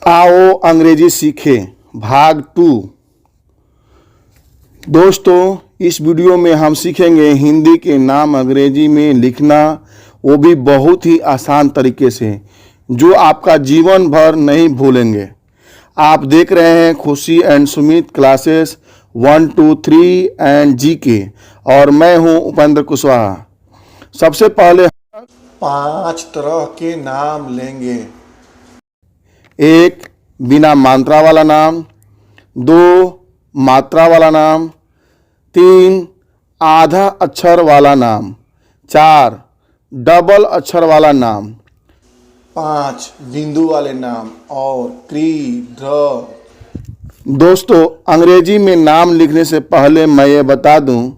आओ अंग्रेजी सीखें भाग 2। दोस्तों, इस वीडियो में हम सीखेंगे हिंदी के नाम अंग्रेजी में लिखना, वो भी बहुत ही आसान तरीके से, जो आपका जीवन भर नहीं भूलेंगे। आप देख रहे हैं खुशी and Sumit classes 1, 2, 3 and GK, और मैं हूं उपेंद्र कुशवाहा। सबसे पहले 5 तरह के नाम लेंगे। 1 बिना मात्रा वाला नाम, 2 मात्रा वाला नाम, 3 आधा अक्षर वाला नाम, 4 डबल अक्षर वाला नाम, 5 बिंदु वाले नाम और क्री ड्र। दोस्तों, अंग्रेजी में नाम लिखने से पहले मैं ये बता दूं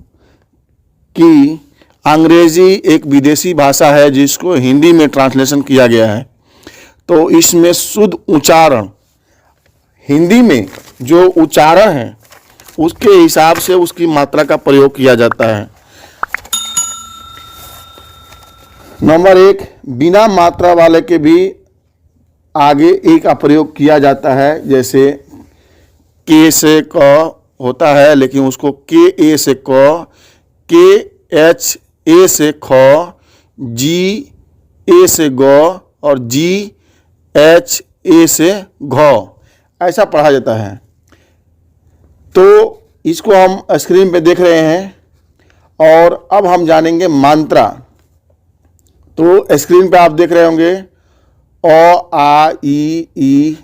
कि अंग्रेजी एक विदेशी भाषा है जिसको हिंदी में ट्रांसलेशन किया गया है। तो इसमें शुद्ध उच्चारण, हिंदी में जो उच्चारण है उसके हिसाब से उसकी मात्रा का प्रयोग किया जाता है। नंबर 1, बिना मात्रा वाले के भी आगे ए का प्रयोग किया जाता है। जैसे के से क होता है, लेकिन उसको के ए से क, के एच ए से ख, जी ए से ग और जी एच ए से घ, ऐसा पढ़ा जाता है। तो इसको हम स्क्रीन पे देख रहे हैं और अब हम जानेंगे मात्रा। तो स्क्रीन पे आप देख रहे होंगे अ, आ, ई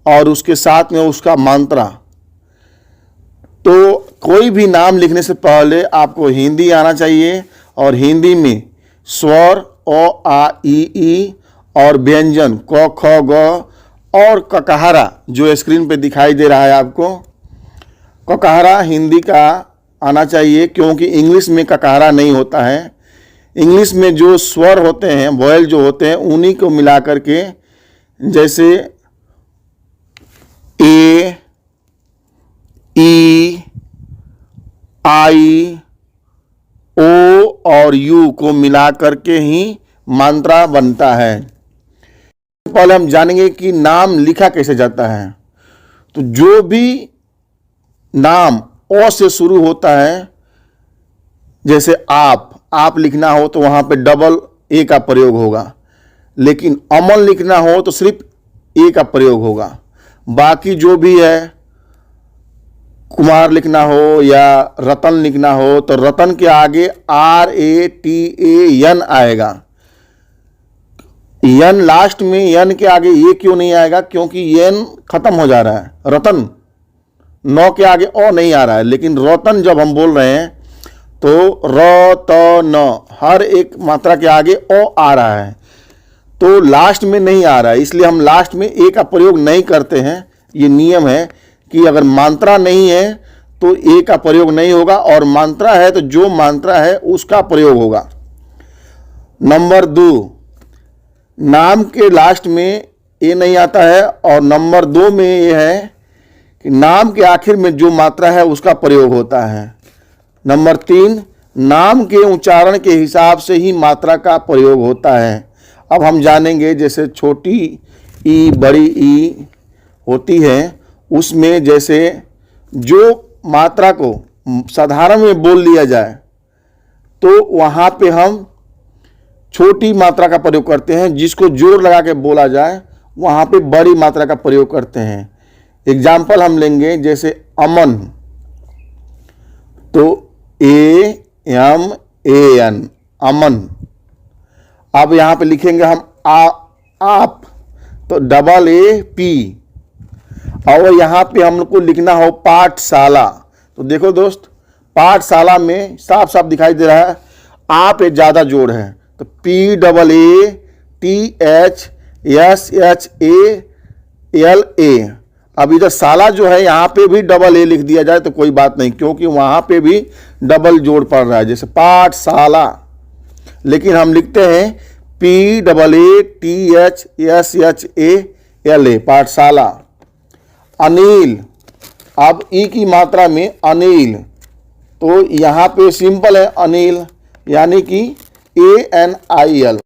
और उसके साथ में उसका मात्रा। तो कोई भी नाम लिखने से पहले आपको हिंदी आना चाहिए और हिंदी में स्वर अ, आ, ई और व्यंजन क, ख, ग और ककहरा जो स्क्रीन पे दिखाई दे रहा है आपको, ककहरा हिंदी का आना चाहिए, क्योंकि इंग्लिश में ककहरा नहीं होता है। इंग्लिश में जो स्वर होते हैं, वॉयल जो होते हैं, उन्हीं को मिला करके, जैसे ए, ई, आई, ओ और यू को मिला करके ही मात्रा बनता है। पहले हम जानेंगे कि नाम लिखा कैसे जाता है। तो जो भी नाम ओ से शुरू होता है, जैसे आप लिखना हो तो वहां पे डबल ए का प्रयोग होगा, लेकिन अमन लिखना हो तो सिर्फ ए का प्रयोग होगा। बाकी जो भी है, कुमार लिखना हो या रतन लिखना हो तो रतन के आगे RATAN आएगा। यन लास्ट में, यन के आगे ये क्यों नहीं आएगा? क्योंकि यन खत्म हो जा रहा है। रतन नौ के आगे ओ नहीं आ रहा है, लेकिन रतन जब हम बोल रहे हैं तो रतन हर एक मात्रा के आगे ओ आ रहा है, तो लास्ट में नहीं आ रहा है, इसलिए हम लास्ट में ए का प्रयोग नहीं करते हैं। ये नियम है कि अगर मात्रा नहीं है तो ए का प्रयोग नहीं होगा, और मात्रा है तो जो मात्रा है उसका प्रयोग होगा। नंबर 2, नाम के लास्ट में ए नहीं आता है, और नंबर 2 में ये है कि नाम के आखिर में जो मात्रा है उसका प्रयोग होता है। नंबर 3, नाम के उच्चारण के हिसाब से ही मात्रा का प्रयोग होता है। अब हम जानेंगे, जैसे छोटी ई बड़ी ई होती है, उसमें जैसे जो मात्रा को साधारण में बोल लिया जाए तो वहाँ पे हम छोटी मात्रा का प्रयोग करते हैं, जिसको जोर लगा के बोला जाए वहाँ पे बड़ी मात्रा का प्रयोग करते हैं। एग्जाम्पल हम लेंगे, जैसे अमन, तो AMAN अमन। अब यहाँ पे लिखेंगे हम आप, तो AA P। और यहाँ पे हम लोग को लिखना हो पाठशाला, तो देखो दोस्त, पाठशाला में साफ साफ दिखाई दे रहा है आप एक ज़्यादा जोड़ है, तो PAATHSHALA। अब इधर साला जो है यहाँ पे भी डबल ए लिख दिया जाए तो कोई बात नहीं, क्योंकि वहाँ पे भी डबल जोड़ पड़ रहा है, जैसे पाठशाला, लेकिन हम लिखते हैं PAATHSHALA पाठशाला। अनिल, अब ई की मात्रा में अनिल, तो यहाँ पे सिंपल है अनिल, यानी कि ANIL।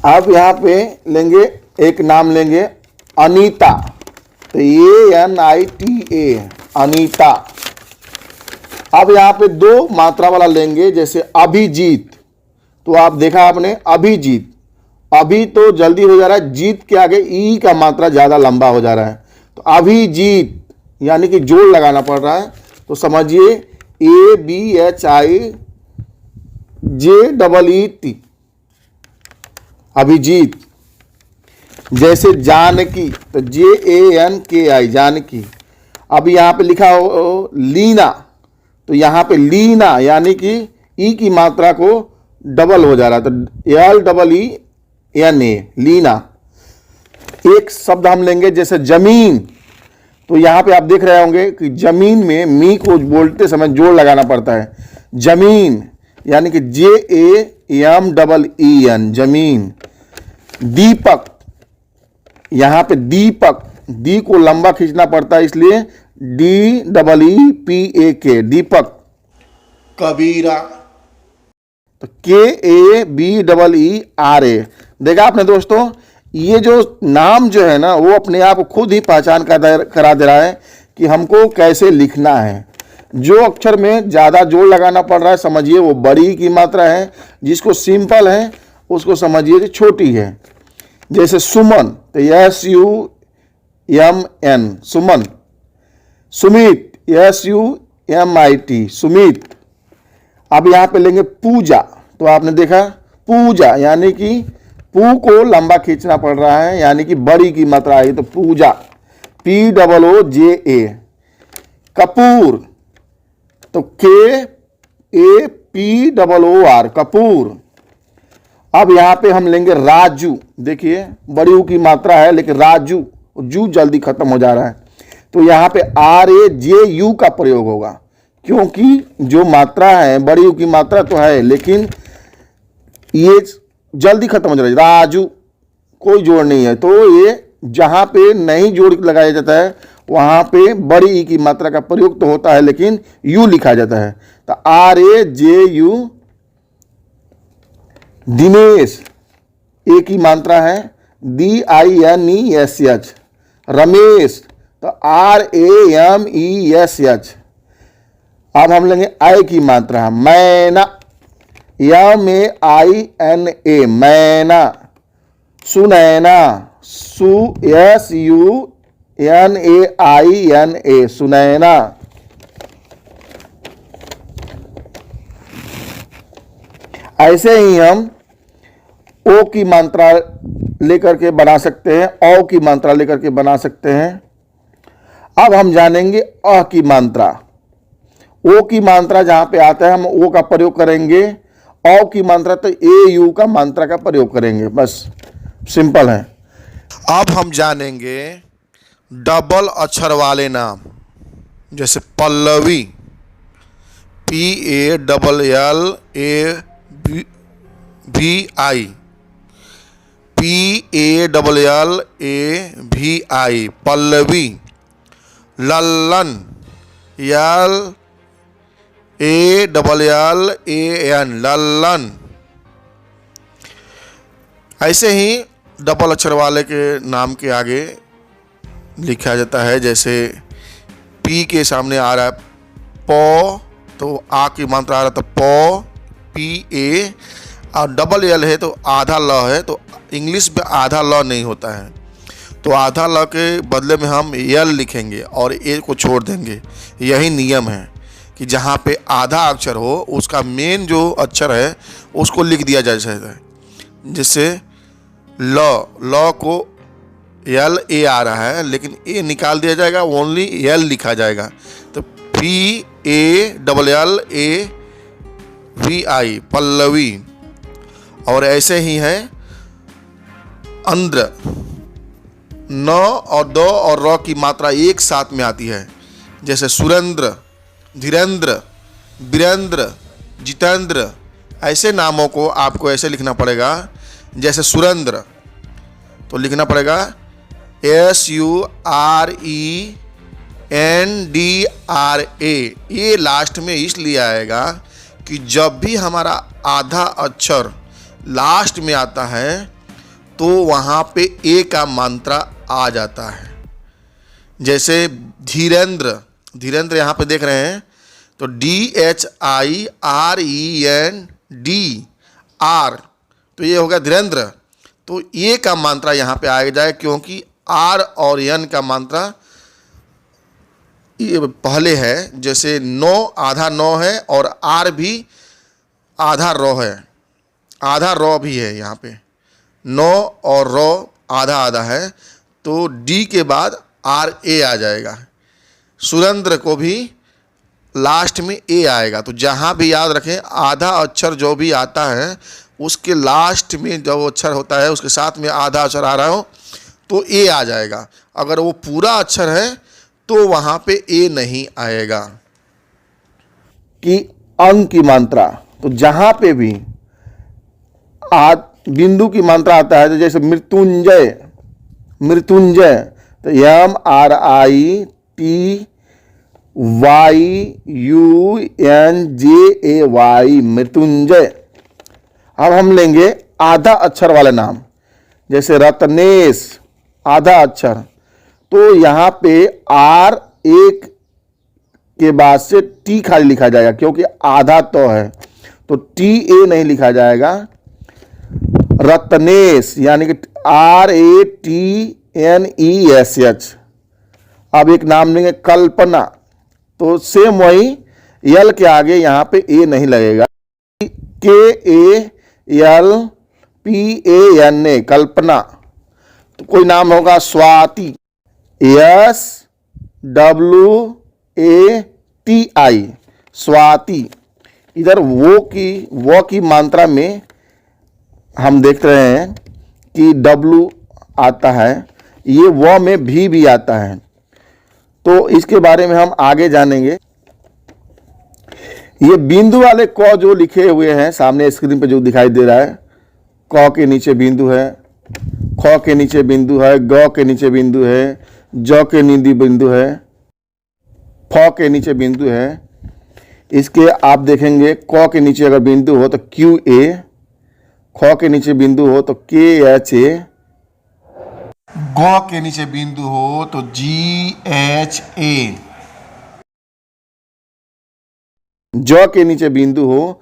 अब यहाँ पे लेंगे, एक नाम लेंगे अनीता, तो ANITA, अनीता। अब यहाँ पे दो मात्रा वाला लेंगे, जैसे अभिजीत, तो आप देखा आपने अभिजीत, अभी तो जल्दी हो जा रहा है, जीत के आगे ई का मात्रा ज़्यादा लंबा हो जा रहा है, तो अभिजीत यानी कि जोड़ लगाना पड़ रहा है। तो समझिए ABHIJEET, अभिजीत। जैसे जानकी, तो JANKI, जानकी। अब यहाँ पे लिखा हो लीना, तो यहाँ पे लीना यानी कि ई की मात्रा को डबल हो जा रहा है, तो LEENA, लीना। एक शब्द हम लेंगे जैसे जमीन, तो यहाँ पे आप देख रहे होंगे कि जमीन में मी को बोलते समय जोड़ लगाना पड़ता है, जमीन यानी कि JAMEEN, जमीन। दीपक, यहाँ पे दीपक, दी को लंबा खींचना पड़ता है, इसलिए DEEPAK, दीपक। कबीरा, तो KABEERA। देखा आपने दोस्तों, ये जो नाम जो है ना, वो अपने आप खुद ही पहचान करा दे रहा है कि हमको कैसे लिखना है। जो अक्षर में ज़्यादा जोड़ लगाना पड़ रहा है, समझिए वो बड़ी की मात्रा है, जिसको सिंपल है उसको समझिए कि छोटी है। जैसे सुमन, तो SUMN, सुमन। सुमित, SUMIT, सुमित। अब यहाँ पे लेंगे पूजा, तो आपने देखा पूजा यानी कि पू को लंबा खींचना पड़ रहा है, यानी कि बड़ी की मात्रा आई, तो पूजा, POOJA। कपूर, तो KAPOOR, कपूर। अब यहाँ पे हम लेंगे राजू, देखिए बड़ी ऊ की मात्रा है, लेकिन राजू, जू जल्दी खत्म हो जा रहा है, तो यहाँ पे RAJU का प्रयोग होगा, क्योंकि जो मात्रा है बड़ी ऊ की मात्रा तो है, लेकिन ये जल्दी खत्म हो जा रहा है। राजू, कोई जोड़ नहीं है, तो ये जहाँ पे नहीं जोड़ लगाया जाता है वहाँ पे बड़ी ई की मात्रा का प्रयोग तो होता है, लेकिन यू लिखा जाता है, तो RAJU। दिनेश, ए की मात्रा है, DINESH। रमेश, तो RAMESH। अब हम लेंगे आई की मात्रा, मैना, MAINA, मैना। सुनैना, SUNAINA, सुनैना। ऐसे ही हम ओ की मात्रा लेकर के बना सकते हैं, औ की मात्रा लेकर के बना सकते हैं। अब हम जानेंगे अ की मात्रा। ओ की मात्रा जहां पे आता है हम ओ का प्रयोग करेंगे, औ की मात्रा तो AU का मात्रा का प्रयोग करेंगे, बस सिंपल है। अब हम जानेंगे डबल अक्षर वाले नाम, जैसे Pallavi, PALLAVI, PALLAVI, Pallavi. Lallan, LALLAN, Lallan. ऐसे ही डबल अक्षर वाले के नाम के आगे लिखा जाता है, जैसे पी के सामने आ रहा है पौ, तो आ की मात्रा आ रहा है तो पौ, PA, और डबल एल है तो आधा ल है, तो इंग्लिश में आधा ल नहीं होता है, तो आधा ल के बदले में हम यल लिखेंगे और ए को छोड़ देंगे। यही नियम है कि जहाँ पे आधा अक्षर हो उसका मेन जो अक्षर है उसको लिख दिया जा सकता है। जैसे ल को LA आ रहा है, लेकिन ए निकाल दिया जाएगा, ओनली एल लिखा जाएगा, तो PALLAVI, पल्लवी। और ऐसे ही है अंद्र, न और द और र की मात्रा एक साथ में आती है, जैसे सुरेंद्र, धीरेंद्र, वीरेंद्र, जितेंद्र। ऐसे नामों को आपको ऐसे लिखना पड़ेगा, जैसे सुरेंद्र तो लिखना पड़ेगा SURENDRA। ये लास्ट में इसलिए आएगा कि जब भी हमारा आधा अक्षर लास्ट में आता है तो वहाँ पे ए का मात्रा आ जाता है। जैसे धीरेंद्र, धीरेंद्र यहाँ पे देख रहे हैं तो DHIRENDR, तो ये हो गया धीरेंद्र। तो ये का मात्रा यहाँ पे आ जाए क्योंकि R और N का मात्रा ये पहले है। जैसे 9 आधा 9 है और R भी आधा रॉ है, आधा रॉ भी है यहाँ पे, 9 और रॉ आधा आधा है, तो D के बाद RA आ जाएगा। सुरेंद्र को भी लास्ट में A आएगा। तो जहाँ भी याद रखें आधा अक्षर जो भी आता है उसके लास्ट में जो अक्षर होता है उसके साथ में आधा अक्षर आ रहा हो तो A आ जाएगा। अगर वो पूरा अक्षर है तो वहाँ पे A नहीं आएगा। कि अंग की मात्रा, तो जहाँ पे भी बिंदु की मात्रा आता है, तो जैसे मृत्युंजय, मृत्युंजय तो MRITYUNJAY, मृत्युंजय। अब हम लेंगे आधा अक्षर वाले नाम, जैसे रत्नेश, आधा अक्षर, तो यहाँ पे R एक के बाद से T खाली लिखा जाएगा क्योंकि आधा तो है, तो TA नहीं लिखा जाएगा। रत्नेश यानी कि RATNESH। अब एक नाम लेंगे कल्पना, तो सेम वही यल के आगे यहाँ पे A नहीं लगेगा, KALPANA, कल्पना। तो कोई नाम होगा स्वाति, SWATI, स्वाति। इधर वो की मात्रा में हम देख रहे हैं कि W आता है, ये वो में भी आता है, तो इसके बारे में हम आगे जानेंगे। ये बिंदु वाले क जो लिखे हुए हैं सामने स्क्रीन पे जो दिखाई दे रहा है, क के नीचे बिंदु है, ख के नीचे बिंदु है, ग के नीचे बिंदु है, ज के नीचे बिंदु है, फ के नीचे बिंदु है। इसके आप देखेंगे क के नीचे अगर बिंदु हो तो QA, ख के नीचे बिंदु हो तो KHA, ग के नीचे बिंदु हो तो GHA, ज के नीचे बिंदु हो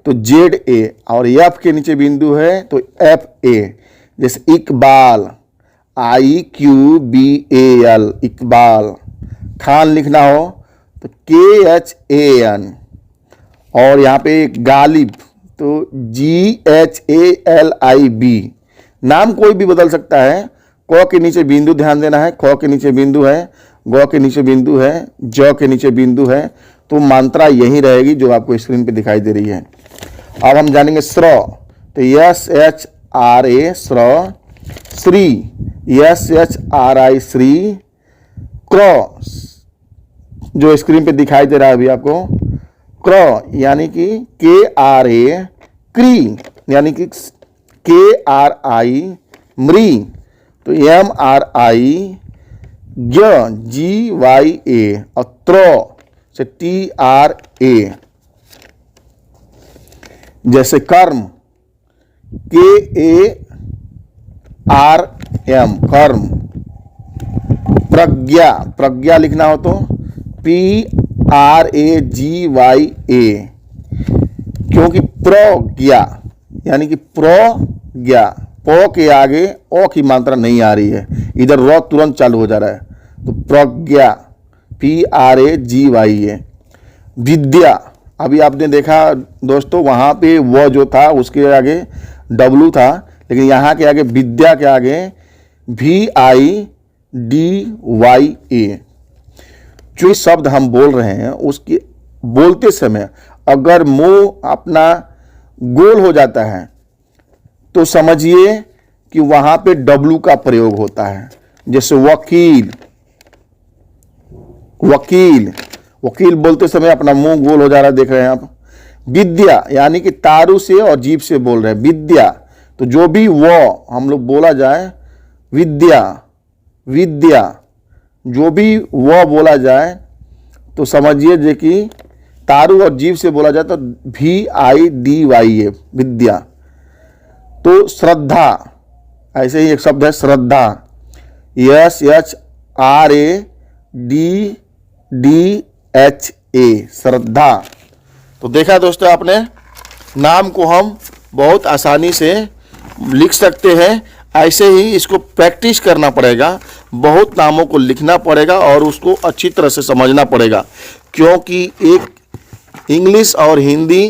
तो ZA, और F के नीचे बिंदु है तो FA। जैसे इकबाल, IQBAL, इकबाल। खान लिखना हो तो KHAN, और यहाँ पे गालिब तो GHALIB। नाम कोई भी बदल सकता है। क के नीचे बिंदु ध्यान देना है, ख के नीचे बिंदु है, ग के नीचे बिंदु है, ज के नीचे बिंदु है, तो मात्रा यही रहेगी जो आपको स्क्रीन पे दिखाई दे रही है। अब हम जानेंगे स्र, तो SHRA स्र, श्री SHRI श्री, क्र जो स्क्रीन पे दिखाई दे रहा है अभी आपको, क्र यानी कि KRA क्री, यानी कि KRI मृ, तो MRI GYA, और त्र से TRA। जैसे कर्म, KARM, कर्म। प्रज्ञा, प्रज्ञा लिखना हो तो PRAGYA, क्योंकि प्रज्ञा यानी कि प्रज्ञा, प के आगे ओ की मात्रा नहीं आ रही है, इधर र तुरंत चालू हो जा रहा है, तो प्रज्ञा PRAGYA। विद्या, अभी आपने देखा दोस्तों वहाँ पे वो जो था उसके आगे W था, लेकिन यहाँ के आगे विद्या के आगे VIDYA। जो शब्द हम बोल रहे हैं उसके बोलते समय अगर मुंह अपना गोल हो जाता है तो समझिए कि वहाँ पे W का प्रयोग होता है। जैसे वकील, वकील, वकील बोलते समय अपना मुंह गोल हो जा रहा है, देख रहे हैं आप। विद्या यानी कि तारू से और जीभ से बोल रहे हैं, विद्या, तो जो भी वो हम लोग बोला जाए, विद्या, विद्या, जो भी वो बोला जाए तो समझिए जे कि तारू और जीभ से बोला जाए तो VIDYA, विद्या। तो श्रद्धा, ऐसे ही एक शब्द है श्रद्धा, SHRADDHA, श्रद्धा। तो देखा दोस्तों आपने, नाम को हम बहुत आसानी से लिख सकते हैं। ऐसे ही इसको प्रैक्टिस करना पड़ेगा, बहुत नामों को लिखना पड़ेगा और उसको अच्छी तरह से समझना पड़ेगा, क्योंकि एक इंग्लिश और हिंदी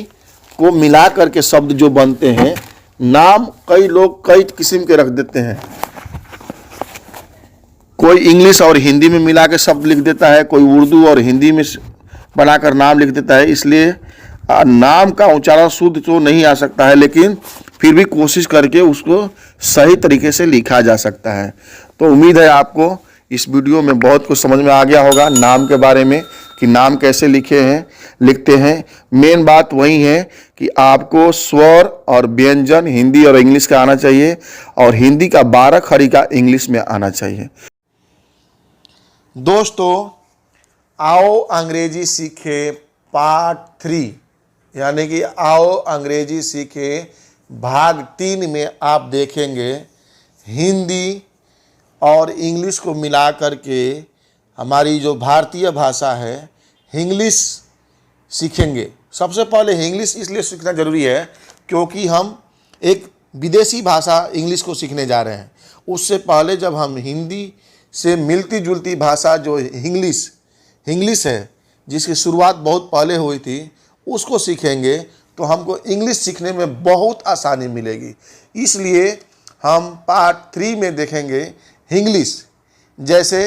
को मिला करके शब्द जो बनते हैं, नाम कई लोग कई किस्म के रख देते हैं। कोई इंग्लिश और हिंदी में मिला के शब्द लिख देता है, कोई उर्दू और हिंदी में बनाकर नाम लिख देता है। इसलिए नाम का उच्चारण शुद्ध तो नहीं आ सकता है, लेकिन फिर भी कोशिश करके उसको सही तरीके से लिखा जा सकता है। तो उम्मीद है आपको इस वीडियो में बहुत कुछ समझ में आ गया होगा नाम के बारे में, कि नाम कैसे लिखते हैं। मेन बात वही है कि आपको स्वर और व्यंजन हिंदी और इंग्लिश का आना चाहिए, और हिंदी का 12 खड़ी का इंग्लिश में आना चाहिए। दोस्तों, आओ अंग्रेजी सीखे पार्ट 3, यानी कि आओ अंग्रेजी सीखे भाग 3 में आप देखेंगे हिंदी और इंग्लिश को मिला करके हमारी जो भारतीय भाषा है इंग्लिश सीखेंगे। सबसे पहले इंग्लिश इसलिए सीखना ज़रूरी है क्योंकि हम एक विदेशी भाषा इंग्लिश को सीखने जा रहे हैं। उससे पहले जब हम हिंदी से मिलती जुलती भाषा जो इंग्लिश है, जिसकी शुरुआत बहुत पहले हुई थी, उसको सीखेंगे तो हमको इंग्लिश सीखने में बहुत आसानी मिलेगी। इसलिए हम पार्ट 3 में देखेंगे इंग्लिश। जैसे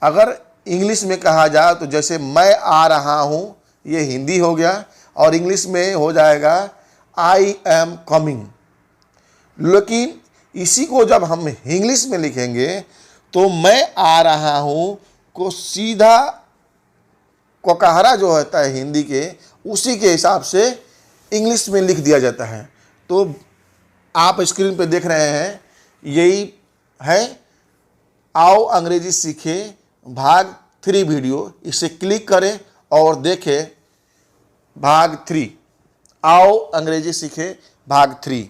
अगर इंग्लिश में कहा जाए तो जैसे मैं आ रहा हूँ, ये हिंदी हो गया, और इंग्लिश में हो जाएगा आई एम कमिंग। लेकिन इसी को जब हम इंग्लिश में लिखेंगे तो मैं आ रहा हूँ को सीधा कोकहरा जो होता है हिंदी के, उसी के हिसाब से इंग्लिश में लिख दिया जाता है। तो आप स्क्रीन पे देख रहे हैं, यही है आओ अंग्रेजी सीखे भाग 3 वीडियो। इसे क्लिक करें और देखें भाग 3, आओ अंग्रेजी सीखे भाग 3।